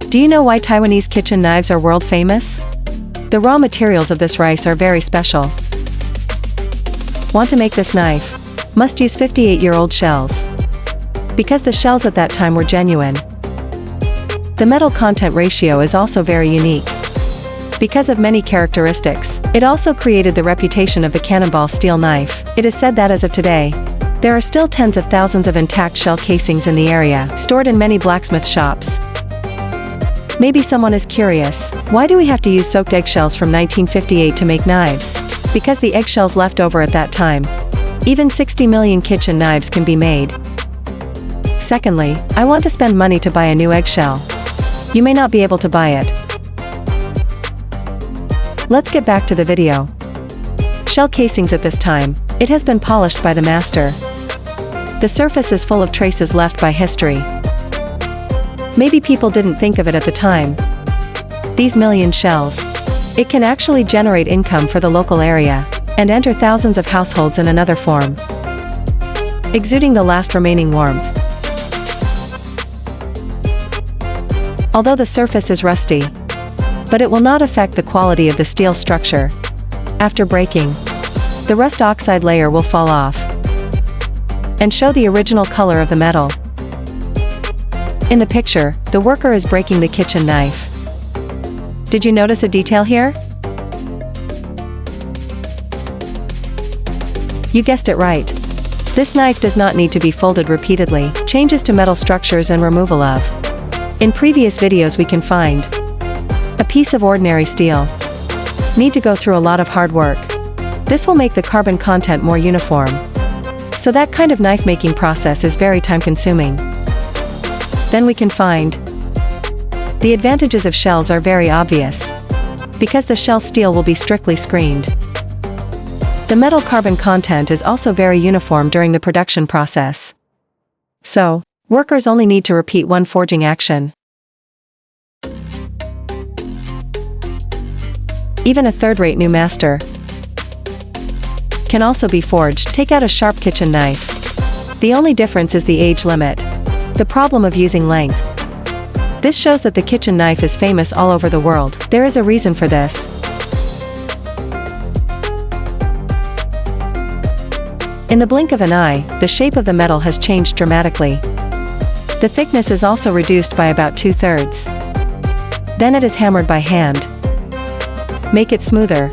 Do you know why Taiwanese kitchen knives are world famous? The raw materials of this rice are very special. Want to make this knife? Must use 58-year-old shells. Because the shells at that time were genuine. The metal content ratio is also very unique. Because of many characteristics, it also created the reputation of the cannonball steel knife. It is said that as of today, there are still tens of thousands of intact shell casings in the area, stored in many blacksmith shops. Maybe someone is curious, why do we have to use soaked eggshells from 1958 to make knives? Because the eggshells left over at that time. Even 60 million kitchen knives can be made. Secondly, I want to spend money to buy a new eggshell. You may not be able to buy it. Let's get back to the video. Shell casings at this time, it has been polished by the master. The surface is full of traces left by history. Maybe people didn't think of it at the time. These million shells, it can actually generate income for the local area, and enter thousands of households in another form, exuding the last remaining warmth. Although the surface is rusty, but it will not affect the quality of the steel structure. After breaking, the rust oxide layer will fall off and show the original color of the metal. In the picture, the worker is breaking the kitchen knife. Did you notice a detail here? You guessed it right. This knife does not need to be folded repeatedly. Changes to metal structures and removal of. In previous videos we can find a piece of ordinary steel. Need to go through a lot of hard work. This will make the carbon content more uniform. So that kind of knife making process is very time consuming. Then we can find the advantages of shells are very obvious. Because the shell steel will be strictly screened. The metal carbon content is also very uniform during the production process. So, workers only need to repeat one forging action. Even a third-rate new master can also be forged. Take out a sharp kitchen knife. The only difference is the age limit. The problem of using length. This shows that the kitchen knife is famous all over the world. There is a reason for this. In the blink of an eye, the shape of the metal has changed dramatically. The thickness is also reduced by about 2/3. Then it is hammered by hand. Make it smoother.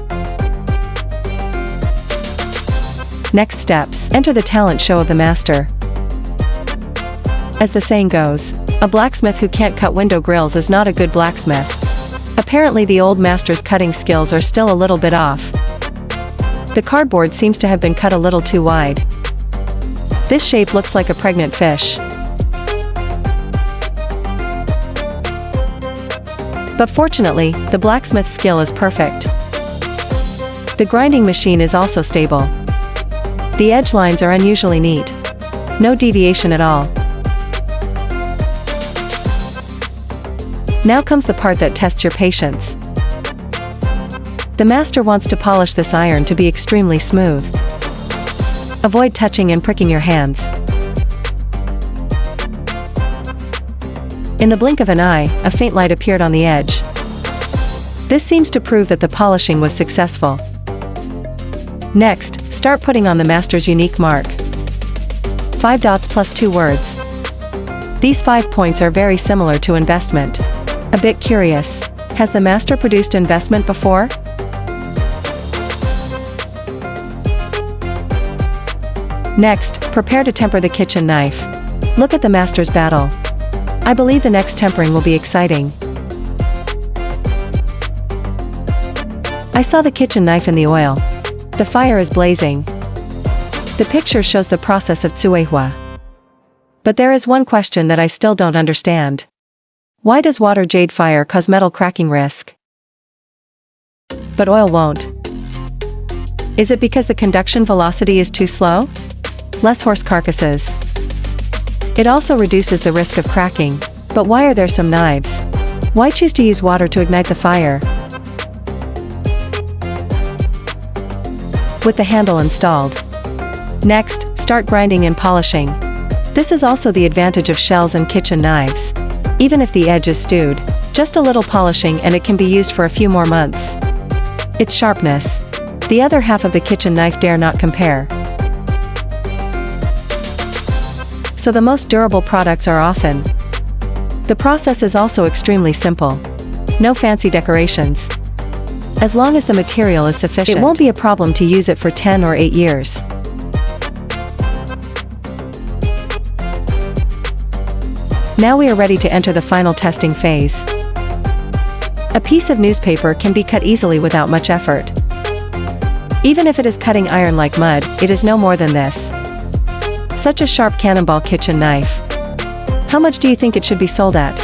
Next steps, enter the talent show of the master. As the saying goes, a blacksmith who can't cut window grills is not a good blacksmith. Apparently the old master's cutting skills are still a little bit off. The cardboard seems to have been cut a little too wide. This shape looks like a pregnant fish. But fortunately, the blacksmith's skill is perfect. The grinding machine is also stable. The edge lines are unusually neat. No deviation at all. Now comes the part that tests your patience. The master wants to polish this iron to be extremely smooth. Avoid touching and pricking your hands. In the blink of an eye, a faint light appeared on the edge. This seems to prove that the polishing was successful. Next, start putting on the master's unique mark. 5 dots plus 2 words. These 5 points are very similar to investment. A bit curious, has the master produced investment before? Next, prepare to temper the kitchen knife. Look at the master's battle. I believe the next tempering will be exciting. I saw the kitchen knife in the oil. The fire is blazing. The picture shows the process of tsuehua. But there is one question that I still don't understand. Why does water jade fire cause metal cracking risk, but oil won't? Is it because the conduction velocity is too slow? Less horse carcasses. It also reduces the risk of cracking. But why are there some knives? Why choose to use water to ignite the fire? With the handle installed. Next, start grinding and polishing. This is also the advantage of shells and kitchen knives. Even if the edge is stewed, Just a little polishing and it can be used for a few more months. Its sharpness. The other half of the kitchen knife dare not compare. So the most durable products are often. The process is also extremely simple. No fancy decorations. As long as the material is sufficient, it won't be a problem to use it for 10 or 8 years. Now we are ready to enter the final testing phase. A piece of newspaper can be cut easily without much effort. Even if it is cutting iron like mud, it is no more than this. Such a sharp cannonball kitchen knife. How much do you think it should be sold at?